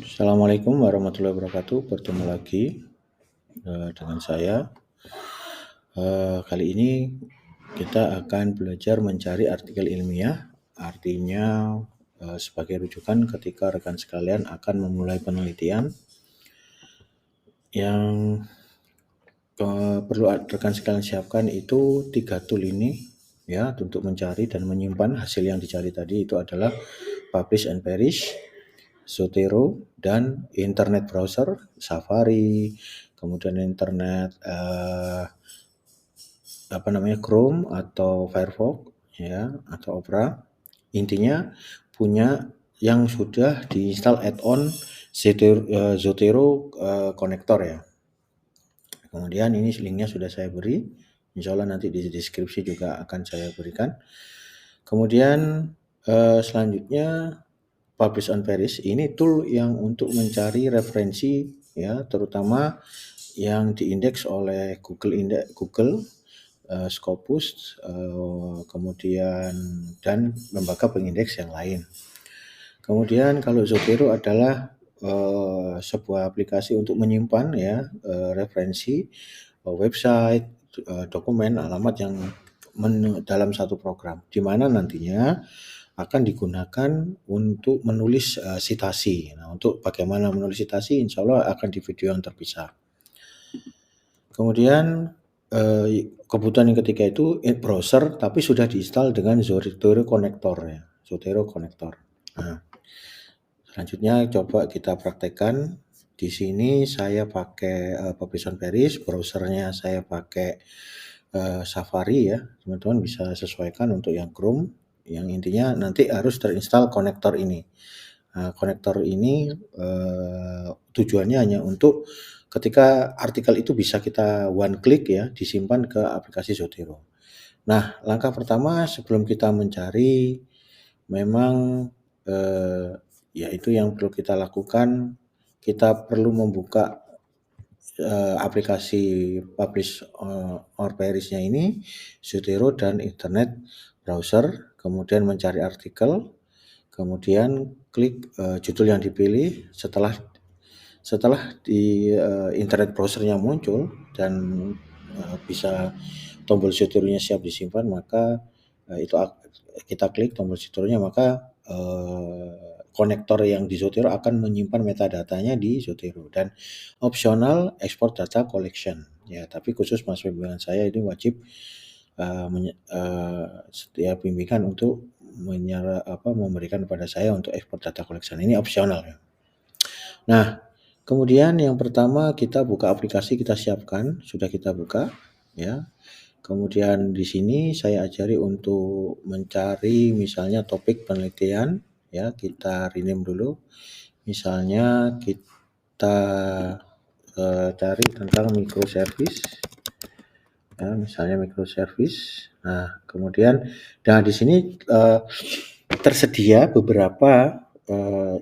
Assalamualaikum warahmatullahi wabarakatuh. Bertemu lagi dengan saya. Kali ini kita akan belajar mencari artikel ilmiah. Artinya sebagai rujukan ketika rekan sekalian akan memulai penelitian yang perlu rekan sekalian siapkan itu 3 tool ini ya untuk mencari dan menyimpan hasil yang dicari tadi. Itu adalah Publish and Perish, Zotero, dan internet browser, Safari, kemudian internet Chrome atau Firefox ya atau Opera. Intinya punya yang sudah diinstal add-on Zotero Connector ya. Kemudian ini linknya sudah saya beri. Insya Allah nanti di deskripsi juga akan saya berikan. Kemudian selanjutnya Publish and Perish ini tool yang untuk mencari referensi ya, terutama yang diindeks oleh Google, Scopus, kemudian dan lembaga pengindeks yang lain. Kemudian kalau Zotero adalah sebuah aplikasi untuk menyimpan ya referensi website, dokumen, alamat yang dalam satu program, di mana nantinya akan digunakan untuk menulis sitasi. Nah, untuk bagaimana menulis sitasi, insya Allah akan di video yang terpisah. Kemudian kebutuhan yang ketiga itu browser, tapi sudah diinstal dengan Zotero Connector ya, Zotero Connector. Nah, selanjutnya coba kita praktekkan. Di sini saya pakai Publish and Perish, browsernya saya pakai Safari ya. Teman-teman bisa sesuaikan untuk yang Chrome. Yang intinya nanti harus terinstall konektor ini. Nah, konektor ini tujuannya hanya untuk ketika artikel itu bisa kita one click ya, disimpan ke aplikasi Zotero. Nah, langkah pertama sebelum kita mencari memang yaitu yang perlu kita lakukan, kita perlu membuka aplikasi Publish or Perish-nya ini, Zotero dan internet browser, kemudian mencari artikel, kemudian klik judul yang dipilih. Setelah di internet browsernya muncul dan bisa tombol Zotero-nya siap disimpan, maka itu kita klik tombol Zotero-nya, maka konektor yang di Zotero akan menyimpan metadatanya di Zotero dan opsional export data collection ya, tapi khusus mas bimbingan saya ini wajib setiap bimbingan untuk memberikan kepada saya untuk export data collection, ini opsional ya. Nah, kemudian yang pertama kita buka aplikasi, kita siapkan, sudah kita buka ya. Kemudian di sini saya ajari untuk mencari misalnya topik penelitian ya, kita rename dulu. Misalnya kita cari tentang microservice ya, misalnya microservice. Nah, kemudian di sini tersedia beberapa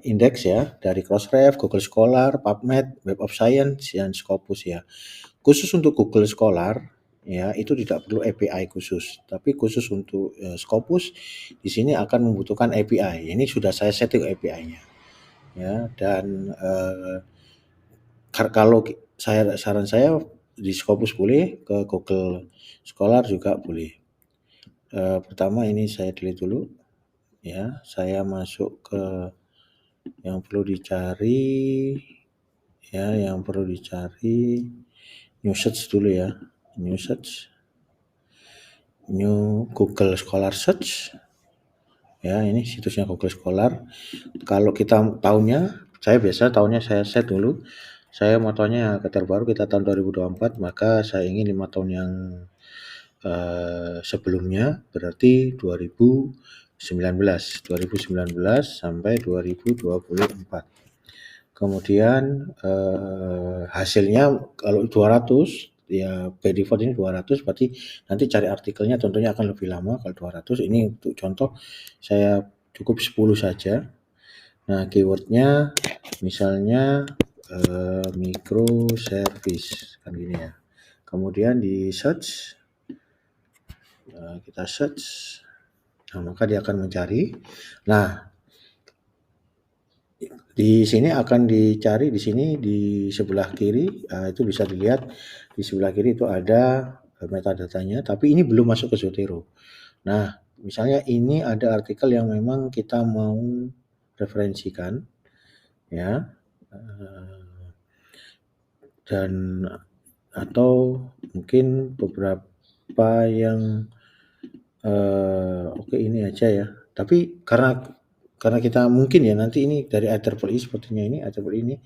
indeks ya dari Crossref, Google Scholar, PubMed, Web of Science, dan Scopus ya. Khusus untuk Google Scholar ya itu tidak perlu API khusus, tapi khusus untuk Scopus di sini akan membutuhkan API. Ini sudah saya setting API-nya ya, dan kalau saran saya di Scopus boleh, ke Google Scholar juga boleh. Pertama ini saya delete dulu ya, saya masuk ke yang perlu dicari ya, yang perlu dicari new search dulu ya, new search, new Google Scholar search ya, ini situsnya Google Scholar. Kalau kita tahunnya, saya biasa tahunnya saya set dulu, saya motonya terbaru kita tahun 2024, maka saya ingin 5 tahun yang sebelumnya, berarti 2019 sampai 2024. Kemudian hasilnya kalau 200 ya, by default ini 200, berarti nanti cari artikelnya tentunya akan lebih lama. Kalau 200 ini untuk contoh saya cukup 10 saja. Nah, keywordnya misalnya microservice kan gini ya. Kemudian di search, kita search, nah maka dia akan mencari. Nah, Di sini akan dicari di sini di sebelah kiri, itu bisa dilihat di sebelah kiri itu ada metadatanya, tapi ini belum masuk ke Zotero. Nah, misalnya ini ada artikel yang memang kita mau referensikan, ya, dan atau mungkin beberapa yang oke ini aja ya. Tapi karena kita mungkin ya nanti ini dari IEEE sepertinya ini IEEE ini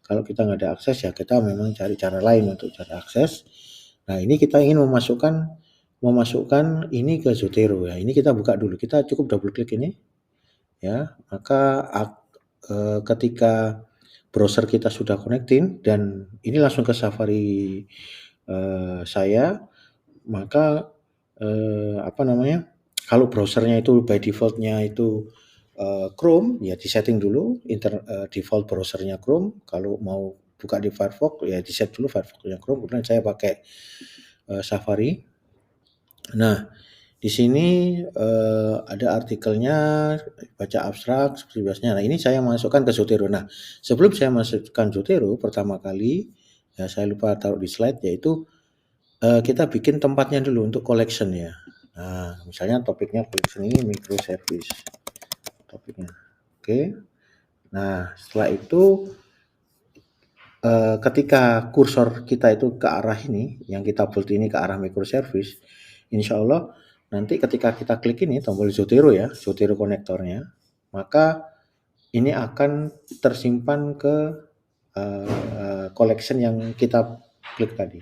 kalau kita nggak ada akses ya kita memang cari cara lain untuk cari akses. Nah ini kita ingin memasukkan ini ke Zotero ya. Ini kita buka dulu. Kita cukup double klik ini ya. Maka ketika browser kita sudah connecting dan ini langsung ke Safari saya, maka apa namanya, kalau browsernya itu by defaultnya itu Chrome, ya disetting dulu default browsernya Chrome. Kalau mau buka di Firefox, ya di-set dulu Firefox-nya Chrome. Kemudian saya pakai Safari. Nah, di sini ada artikelnya, baca abstrak seperti biasanya. Nah, ini saya masukkan ke Zotero. Nah, sebelum saya masukkan Zotero pertama kali, ya saya lupa taruh di slide, yaitu kita bikin tempatnya dulu untuk collection ya. Nah, misalnya topiknya collection ini microservice topiknya. Oke. Nah, setelah itu ketika kursor kita itu ke arah ini, yang kita build ini ke arah microservice, insya Allah nanti ketika kita klik ini tombol Zotero ya, Zotero konektornya, maka ini akan tersimpan ke collection yang kita klik tadi.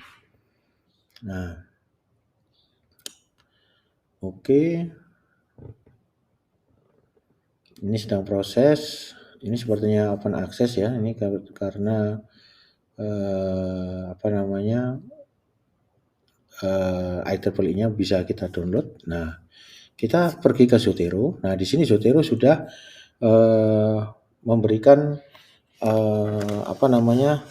Nah, oke. Ini sedang proses. Ini sepertinya open access ya. Ini karena apa namanya IEEE-nya bisa kita download. Nah, kita pergi ke Zotero. Nah, di sini Zotero sudah memberikan apa namanya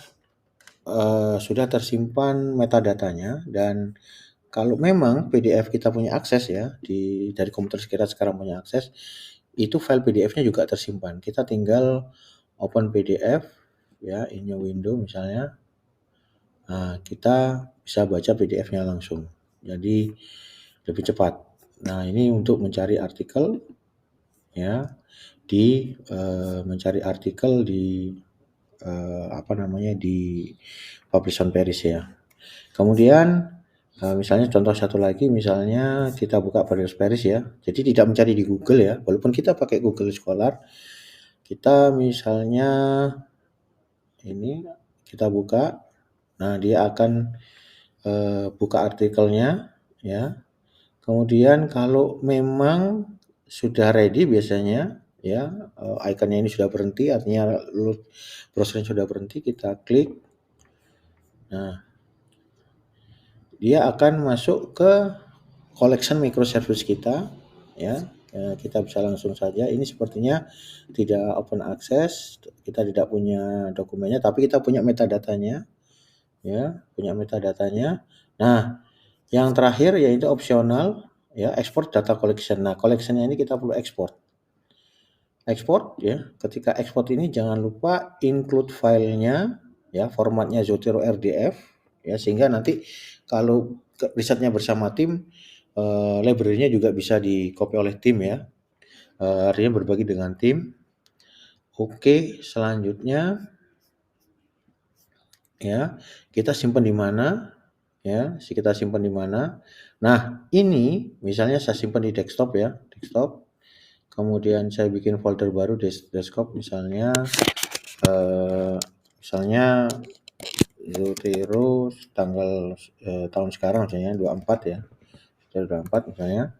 sudah tersimpan metadatanya, dan kalau memang PDF kita punya akses ya dari komputer kita sekarang punya akses, itu file PDF-nya juga tersimpan. Kita tinggal open PDF ya, in new window misalnya. Nah, kita bisa baca PDF-nya langsung. Jadi lebih cepat. Nah, ini untuk mencari artikel ya mencari artikel di apa namanya di Publish on Paris ya. Kemudian misalnya contoh satu lagi, misalnya kita buka Paris ya. Jadi tidak mencari di Google ya, walaupun kita pakai Google Scholar. Kita misalnya ini kita buka. Nah, dia akan buka artikelnya ya. Kemudian kalau memang sudah ready biasanya ya, ikonnya ini sudah berhenti, artinya browsernya sudah berhenti, kita klik. Nah, dia akan masuk ke collection microservice kita ya. Kita bisa langsung saja, ini sepertinya tidak open access, kita tidak punya dokumennya, tapi kita punya metadatanya ya, punya metadatanya. Nah, yang terakhir yaitu opsional ya, export data collection. Nah, collectionnya ini kita perlu export ya. Ketika export ini jangan lupa include filenya ya, formatnya Zotero RDF ya, sehingga nanti kalau risetnya bersama tim, library-nya juga bisa di-copy oleh tim ya. Artinya berbagi dengan tim. Oke, selanjutnya ya, kita simpan di mana ya, kita simpan di mana. Nah, ini misalnya saya simpan di desktop ya, desktop. Kemudian saya bikin folder baru desktop misalnya misalnya Zotero tanggal tahun sekarang misalnya 24 ya. 24 misalnya.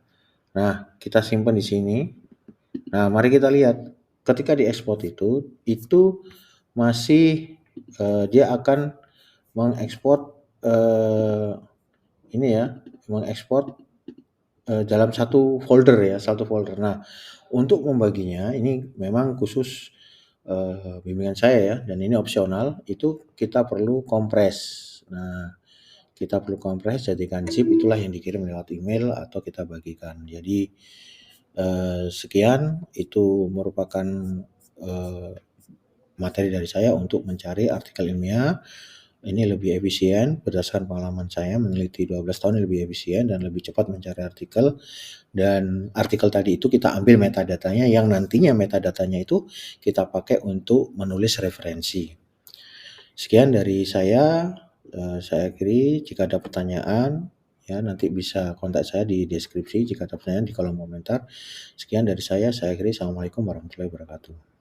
Nah, kita simpan di sini. Nah, mari kita lihat ketika diekspor itu masih dia akan mengekspor ini ya, mengekspor dalam satu folder ya, satu folder. Nah, untuk membaginya ini memang khusus bimbingan saya ya, dan ini opsional, itu kita perlu kompres. Nah, kita perlu kompres jadikan zip, itulah yang dikirim lewat email atau kita bagikan. Jadi sekian, itu merupakan materi dari saya untuk mencari artikel ilmiah. Ini lebih efisien berdasarkan pengalaman saya meneliti 12 tahun, lebih efisien dan lebih cepat mencari artikel. Dan artikel tadi itu kita ambil metadatanya yang nantinya metadatanya itu kita pakai untuk menulis referensi. Sekian dari saya akhiri. Jika ada pertanyaan, ya nanti bisa kontak saya di deskripsi. Jika ada pertanyaan di kolom komentar. Sekian dari saya akhiri. Assalamualaikum warahmatullahi wabarakatuh.